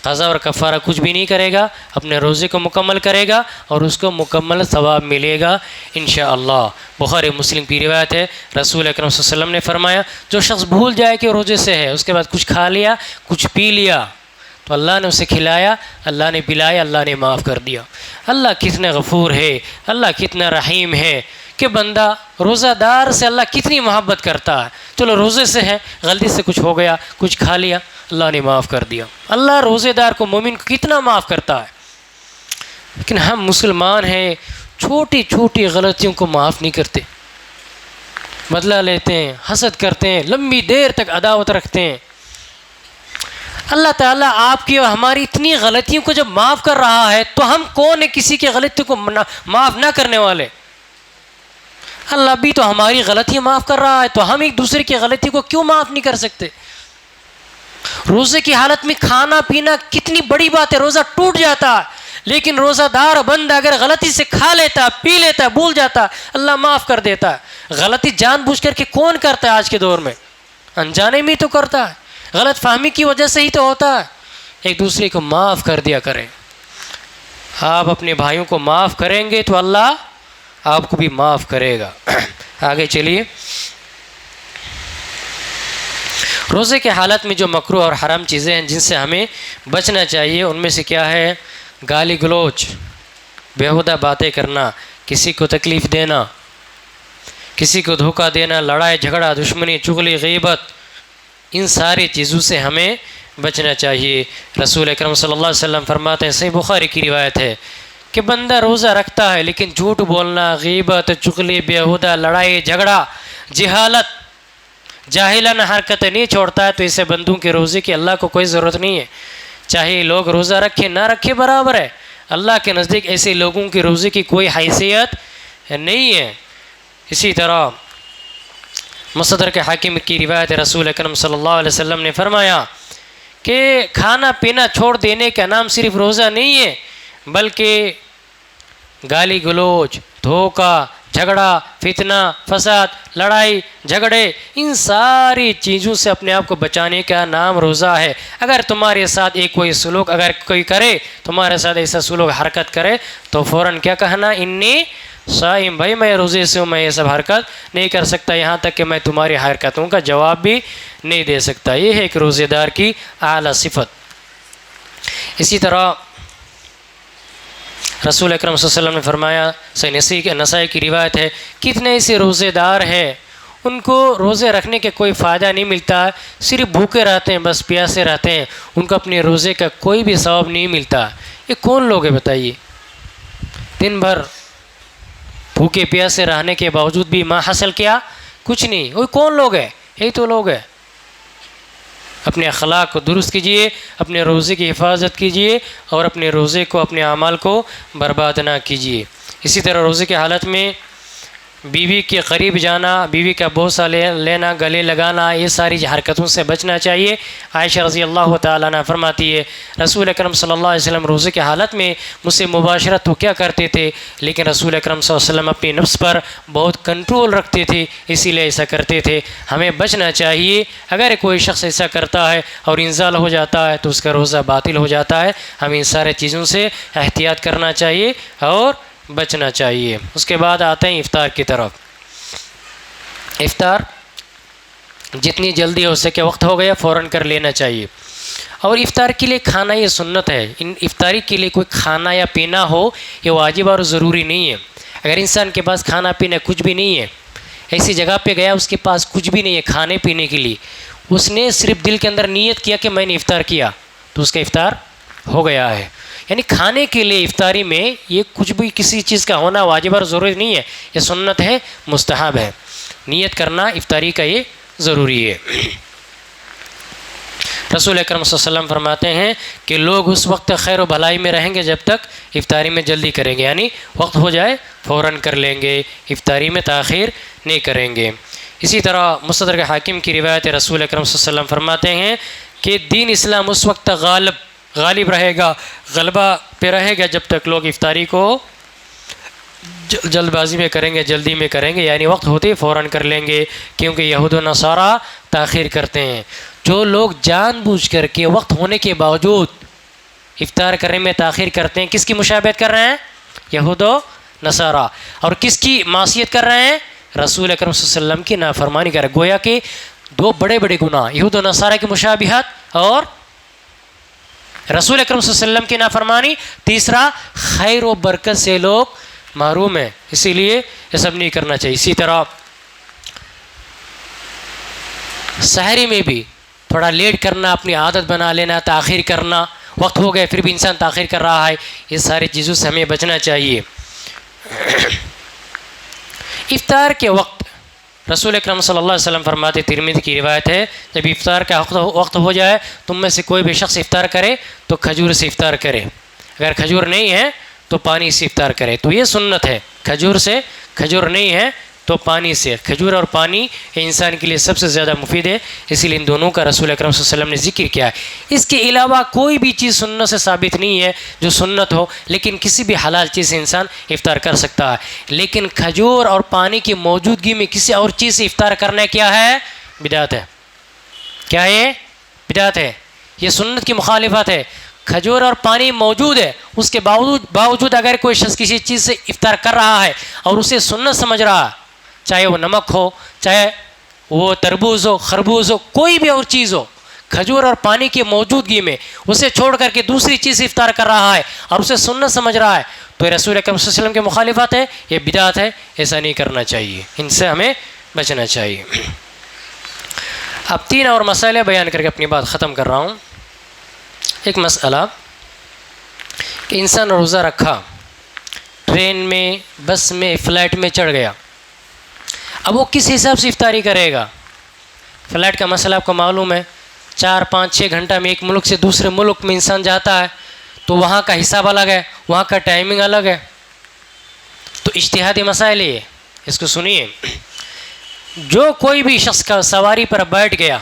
قضا اور کفارہ کچھ بھی نہیں کرے گا، اپنے روزے کو مکمل کرے گا اور اس کو مکمل ثواب ملے گا انشاءاللہ۔ بخاری مسلم کی روایت ہے، رسول اکرم صلی اللہ علیہ وسلم نے فرمایا جو شخص بھول جائے کہ روزے سے ہے، اس کے بعد کچھ کھا لیا، کچھ پی لیا، تو اللہ نے اسے کھلایا، اللہ نے پلایا، اللہ نے معاف کر دیا۔ اللہ کتنا غفور ہے، اللہ کتنا رحیم ہے کہ بندہ روزہ دار سے اللہ کتنی محبت کرتا ہے۔ چلو روزے سے ہے، غلطی سے کچھ ہو گیا، کچھ کھا لیا، اللہ نے معاف کر دیا۔ اللہ روزے دار کو، مومن کو کتنا معاف کرتا ہے، لیکن ہم مسلمان ہیں، چھوٹی چھوٹی غلطیوں کو معاف نہیں کرتے، بدلہ لیتے ہیں، حسد کرتے ہیں، لمبی دیر تک عداوت رکھتے ہیں۔ اللہ تعالیٰ آپ کی اور ہماری اتنی غلطیوں کو جب معاف کر رہا ہے تو ہم کون ہیں کسی کی غلطی کو معاف نہ کرنے والے؟ اللہ بھی تو ہماری غلطیاں معاف کر رہا ہے، تو ہم ایک دوسرے کی غلطی کو کیوں معاف نہیں کر سکتے؟ روزے کی حالت میں کھانا پینا کتنی بڑی بات ہے، روزہ ٹوٹ جاتا ہے، لیکن روزہ دار بندہ اگر غلطی سے کھا لیتا، پی لیتا، بھول جاتا، اللہ معاف کر دیتا ہے۔ غلطی جان بوجھ کر کے کون کرتا ہے آج کے دور میں؟ انجانے میں تو کرتا ہے، غلط فہمی کی وجہ سے ہی تو ہوتا ہے۔ ایک دوسرے کو معاف کر دیا کریں، آپ اپنے بھائیوں کو معاف کریں گے تو اللہ آپ کو بھی معاف کرے گا۔ آگے چلیے، روزے کے حالت میں جو مکروہ اور حرام چیزیں ہیں جن سے ہمیں بچنا چاہیے، ان میں سے کیا ہے؟ گالی گلوچ، بیہودہ باتیں کرنا، کسی کو تکلیف دینا، کسی کو دھوکہ دینا، لڑائی جھگڑا، دشمنی، چغلی، غیبت، ان ساری چیزوں سے ہمیں بچنا چاہیے۔ رسول اکرم صلی اللہ علیہ وسلم فرماتے ہیں، صحیح بخاری کی روایت ہے کہ بندہ روزہ رکھتا ہے لیکن جھوٹ بولنا، غیبت، چغلی، بیہودہ، لڑائی جھگڑا، جہالت، جاہلانہ حرکتیں نہیں چھوڑتا ہے، تو اسے بندوں کے روزے کی اللہ کو کوئی ضرورت نہیں ہے۔ چاہے لوگ روزہ رکھے نہ رکھے برابر ہے، اللہ کے نزدیک ایسے لوگوں کے روزے کی کوئی حیثیت نہیں ہے۔ اسی طرح مصدرک حاکم کی روایت، رسول اکرم صلی اللہ علیہ وسلم نے فرمایا کہ کھانا پینا چھوڑ دینے کا نام صرف روزہ نہیں ہے، بلکہ گالی گلوچ، دھوکہ، جھگڑا، فتنہ، فساد، لڑائی جھگڑے، ان ساری چیزوں سے اپنے آپ کو بچانے کا نام روزہ ہے۔ اگر تمہارے ساتھ ایک کوئی سلوک اگر کوئی کرے، تمہارے ساتھ ایسا سلوک حرکت کرے، تو فوراً کیا کہنا؟ انی صائم، بھائی میں روزے سے ہوں، میں یہ سب حرکت نہیں کر سکتا، یہاں تک کہ میں تمہاری حرکتوں کا جواب بھی نہیں دے سکتا۔ یہ ہے ایک روزے دار کی اعلیٰ صفت۔ اسی طرح رسول اکرم صلی اللہ علیہ وسلم نے فرمایا، صحیح نسائی کی روایت ہے، کتنے ایسے روزے دار ہیں ان کو روزے رکھنے کے کوئی فائدہ نہیں ملتا، صرف بھوکے رہتے ہیں، بس پیاسے رہتے ہیں، ان کو اپنے روزے کا کوئی بھی ثواب نہیں ملتا۔ یہ کون لوگ ہیں بتائیے؟ دن بھر بھوکے پیاسے رہنے کے باوجود بھی ما حاصل کیا؟ کچھ نہیں۔ وہ کون لوگ ہیں؟ یہی تو لوگ ہیں۔ اپنے اخلاق کو درست کیجئے، اپنے روزے کی حفاظت کیجئے، اور اپنے روزے کو، اپنے اعمال کو برباد نہ کیجئے۔ اسی طرح روزے کی حالت میں بیوی کے قریب جانا، بیوی کا بوسہ لینا، گلے لگانا، یہ ساری حرکتوں سے بچنا چاہیے۔ عائشہ رضی اللہ تعالیٰ عنہ فرماتی ہے، رسول اکرم صلی اللہ علیہ وسلم روزے کی حالت میں مجھ سے مباشرت تو کیا کرتے تھے، لیکن رسول اکرم صلی اللہ علیہ وسلم اپنے نفس پر بہت کنٹرول رکھتے تھے، اسی لیے ایسا کرتے تھے۔ ہمیں بچنا چاہیے، اگر کوئی شخص ایسا کرتا ہے اور انزال ہو جاتا ہے تو اس کا روزہ باطل ہو جاتا ہے۔ ہمیں ان سارے چیزوں سے احتیاط کرنا چاہیے اور بچنا چاہیے۔ اس کے بعد آتے ہیں افطار کی طرف۔ افطار جتنی جلدی ہو سکے، وقت ہو گیا فوراً کر لینا چاہیے۔ اور افطار کے لیے کھانا یہ سنت ہے، افطاری کے لیے کوئی کھانا یا پینا ہو یہ واجب اور ضروری نہیں ہے۔ اگر انسان کے پاس کھانا پینا کچھ بھی نہیں ہے، ایسی جگہ پہ گیا اس کے پاس کچھ بھی نہیں ہے کھانے پینے کے لیے، اس نے صرف دل کے اندر نیت کیا کہ میں نے افطار کیا، تو اس کا افطار ہو گیا ہے۔ یعنی کھانے کے لیے افطاری میں یہ کچھ بھی کسی چیز کا ہونا واجب اور ضروری نہیں ہے، یہ سنت ہے، مستحب ہے۔ نیت کرنا افطاری کا یہ ضروری ہے۔ رسول اکرم صلی اللہ علیہ وسلم فرماتے ہیں کہ لوگ اس وقت خیر و بھلائی میں رہیں گے جب تک افطاری میں جلدی کریں گے، یعنی وقت ہو جائے فوراً کر لیں گے، افطاری میں تاخیر نہیں کریں گے۔ اسی طرح مستدرک حاکم کی روایت رسول اکرم صلی اللہ علیہ وسلم فرماتے ہیں کہ دین اسلام اس وقت تک غالب رہے گا، غلبہ پہ رہے گا جب تک لوگ افطاری کو جلد بازی میں کریں گے، جلدی میں کریں گے، یعنی وقت ہوتے ہی فوراً کر لیں گے، کیونکہ یہود و نصارہ تاخیر کرتے ہیں۔ جو لوگ جان بوجھ کر کے وقت ہونے کے باوجود افطار کرنے میں تاخیر کرتے ہیں، کس کی مشابہت کر رہے ہیں؟ یہود و نصارہ۔ اور کس کی معصیت کر رہے ہیں؟ رسول اکرم صلی اللہ علیہ وسلم کی نافرمانی کر رہے ہیں۔ گویا کہ دو بڑے بڑے گناہ، یہود و نصارہ کی مشابہت اور رسول اکرم صلی اللہ علیہ وسلم کی نافرمانی، تیسرا خیر و برکت سے لوگ محروم ہیں، اسی لیے یہ سب نہیں کرنا چاہیے۔ اسی طرح سحری میں بھی تھوڑا لیٹ کرنا، اپنی عادت بنا لینا، تاخیر کرنا، وقت ہو گئے پھر بھی انسان تاخیر کر رہا ہے، یہ ساری چیزوں سے ہمیں بچنا چاہیے۔ افطار کے وقت رسول اکرم صلی اللہ علیہ وسلم فرماتے، ترمذی کی روایت ہے، جب افطار کا وقت ہو جائے تم میں سے کوئی بھی شخص افطار کرے تو کھجور سے افطار کرے، اگر کھجور نہیں ہے تو پانی سے افطار کرے۔ تو یہ سنت ہے، کھجور نہیں ہے تو پانی سے، کھجور اور پانی انسان کے لیے سب سے زیادہ مفید ہے، اسی لیے ان دونوں کا رسول اکرم صلی اللہ علیہ وسلم نے ذکر کیا ہے۔ اس کے علاوہ کوئی بھی چیز سنت سے ثابت نہیں ہے جو سنت ہو، لیکن کسی بھی حلال چیز سے انسان افطار کر سکتا ہے، لیکن کھجور اور پانی کی موجودگی میں کسی اور چیز سے افطار کرنا کیا ہے؟ بدعت ہے۔ کیا ہے؟ بدعت ہے، یہ سنت کی مخالفت ہے۔ کھجور اور پانی موجود ہے، اس کے باوجود اگر کوئی شخص کسی چیز سے افطار کر رہا ہے اور اسے سنت سمجھ رہا ہے، چاہے وہ نمک ہو، چاہے وہ تربوز ہو، خربوز ہو، کوئی بھی اور چیز ہو، کھجور اور پانی کی موجودگی میں اسے چھوڑ کر کے دوسری چیز سے افطار کر رہا ہے اور اسے سنت سمجھ رہا ہے، تو یہ رسول اکرم صلی اللہ علیہ وسلم کی مخالفت ہے، یہ بدعت ہے، ایسا نہیں کرنا چاہیے، ان سے ہمیں بچنا چاہیے۔ اب 3 اور مسئلے بیان کر کے اپنی بات ختم کر رہا ہوں۔ ایک مسئلہ کہ انسان روزہ رکھا، ٹرین میں، بس میں، فلائٹ میں چڑھ گیا، اب وہ کس حساب سے افطاری کرے گا؟ فلائٹ کا مسئلہ آپ کو معلوم ہے، 4 5 6 گھنٹہ میں ایک ملک سے دوسرے ملک میں انسان جاتا ہے، تو وہاں کا حساب الگ ہے، وہاں کا ٹائمنگ الگ ہے، تو اجتہادی مسائل ہے، اس کو سنیے۔ جو کوئی بھی شخص کا سواری پر بیٹھ گیا،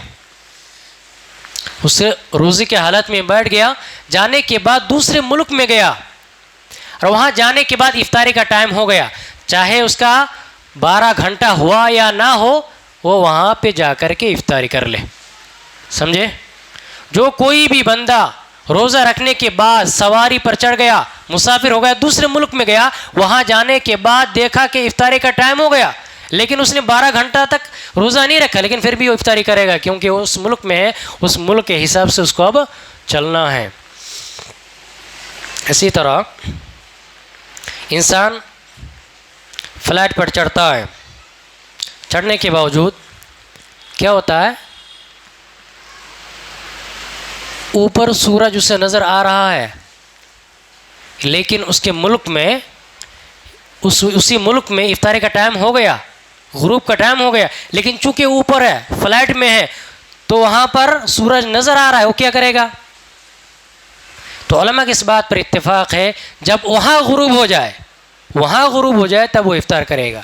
اسے روزے کے حالت میں بیٹھ گیا، جانے کے بعد دوسرے ملک میں گیا اور وہاں جانے کے بعد افطاری کا ٹائم ہو گیا، چاہے اس کا 12 گھنٹہ ہوا یا نہ ہو، وہ وہاں پہ جا کر کے افطاری کر لے، سمجھے؟ جو کوئی بھی بندہ روزہ رکھنے کے بعد سواری پر چڑھ گیا، مسافر ہو گیا، دوسرے ملک میں گیا، وہاں جانے کے بعد دیکھا کہ افطاری کا ٹائم ہو گیا، لیکن اس نے 12 گھنٹہ تک روزہ نہیں رکھا، لیکن پھر بھی وہ افطاری کرے گا، کیونکہ وہ اس ملک میں ہے، اس ملک کے حساب سے اس کو اب چلنا ہے۔ اسی طرح انسان فلائٹ پر چڑھتا ہے، چڑھنے کے باوجود کیا ہوتا ہے؟ اوپر سورج اسے نظر آ رہا ہے، لیکن اس کے ملک میں، اسی ملک میں افطاری کا ٹائم ہو گیا، غروب کا ٹائم ہو گیا، لیکن چونکہ اوپر ہے، فلائٹ میں ہے، تو وہاں پر سورج نظر آ رہا ہے، وہ کیا کرے گا؟ تو علماء کی اس بات پر اتفاق ہے، جب وہاں غروب ہو جائے تب وہ افطار کرے گا۔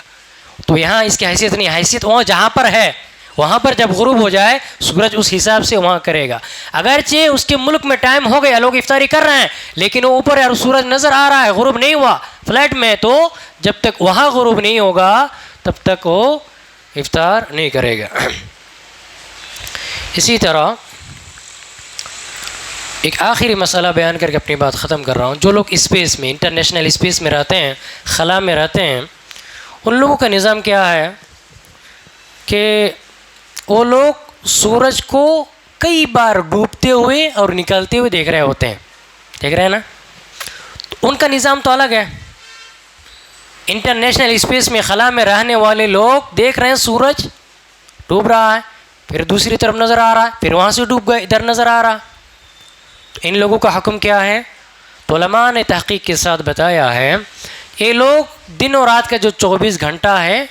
تو یہاں اس کی حیثیت نہیں، حیثیت وہاں جہاں پر ہے، وہاں پر جب غروب ہو جائے سورج، اس حساب سے وہاں کرے گا۔ اگرچہ اس کے ملک میں ٹائم ہو گیا، لوگ افطاری کر رہے ہیں، لیکن وہ اوپر ہے اور سورج نظر آ رہا ہے، غروب نہیں ہوا، فلائٹ میں ہے، تو جب تک وہاں غروب نہیں ہوگا تب تک وہ افطار نہیں کرے گا۔ اسی طرح ایک آخری مسئلہ بیان کر کے اپنی بات ختم کر رہا ہوں۔ جو لوگ اسپیس میں، انٹرنیشنل اسپیس میں رہتے ہیں، خلا میں رہتے ہیں، ان لوگوں کا نظام کیا ہے کہ وہ لوگ سورج کو کئی بار ڈوبتے ہوئے اور نکلتے ہوئے دیکھ رہے ہوتے ہیں، دیکھ رہے ہیں نا؟ تو ان کا نظام تو الگ ہے۔ انٹرنیشنل اسپیس میں، خلا میں رہنے والے لوگ دیکھ رہے ہیں سورج ڈوب رہا ہے، پھر دوسری طرف نظر آ رہا ہے، پھر وہاں سے ڈوب گئے، ادھر نظر آ رہا۔ ان لوگوں کا حکم کیا ہے؟ تو علماء نے تحقیق کے ساتھ بتایا ہے، یہ لوگ دن اور رات کا جو 24 گھنٹہ ہے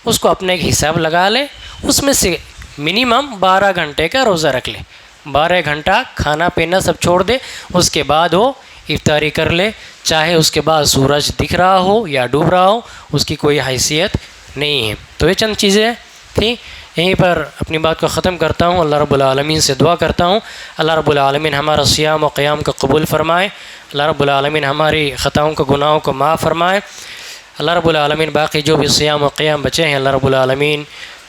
اس کو اپنے ایک حساب لگا لیں، اس میں سے منیمم 12 گھنٹے کا روزہ رکھ لے، 12 گھنٹہ کھانا پینا سب چھوڑ دے، اس کے بعد وہ افطاری کر لے، چاہے اس کے بعد سورج دکھ رہا ہو یا ڈوب رہا ہو، اس کی کوئی حیثیت نہیں ہے۔ تو یہ چند چیزیں تھیں، یہیں پر اپنی بات کو ختم کرتا ہوں۔ اللہ رب العالمین سے دعا کرتا ہوں اللہ رب العالمین ہمارا صیام و قیام کو قبول فرمائے، اللہ رب العالمین ہماری خطاؤں کو گناہوں کو معاف فرمائے، اللہ رب العالمین باقی جو بھی صیام و قیام بچے ہیں اللہ رب العالمین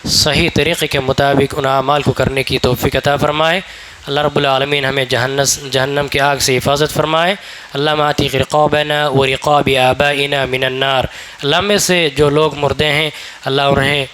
صحیح طریقے کے مطابق ان اعمال کو کرنے کی توفیق عطا فرمائے، اللہ رب العالمین ہمیں جہنم کی آگ سے حفاظت فرمائے۔ اللہم اعتق رقابنا و رقاب آبائنا من النار، اللہ میں سے جو لوگ مردے ہیں اللہ انہیں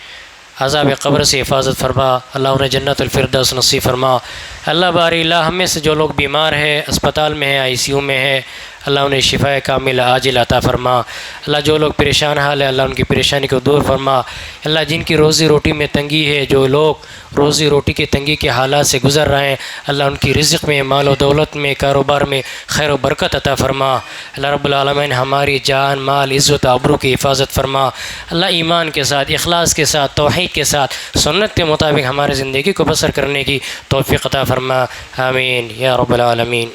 عذاب قبر سے حفاظت فرما، اللہ انہیں جنت الفردوس نصیب فرما۔ اللہ باری اللہ ہم میں سے جو لوگ بیمار ہیں، اسپتال میں ہیں، ICU میں ہیں، اللہ انہیں شفاء کامل عاجل عطا فرما۔ اللہ جو لوگ پریشان حال ہے اللہ ان کی پریشانی کو دور فرما۔ اللہ جن کی روزی روٹی میں تنگی ہے، جو لوگ روزی روٹی کی تنگی کے حالات سے گزر رہے ہیں اللہ ان کی رزق میں، مال و دولت میں، کاروبار میں خیر و برکت عطا فرما۔ اللہ رب العالمین ہماری جان مال عزت و آبرو کی حفاظت فرما۔ اللہ ایمان کے ساتھ، اخلاص کے ساتھ، توحید کے ساتھ، سنت کے مطابق ہماری زندگی کو بسر کرنے کی توفیق عطا فرما۔ آمین یا رب العالمین۔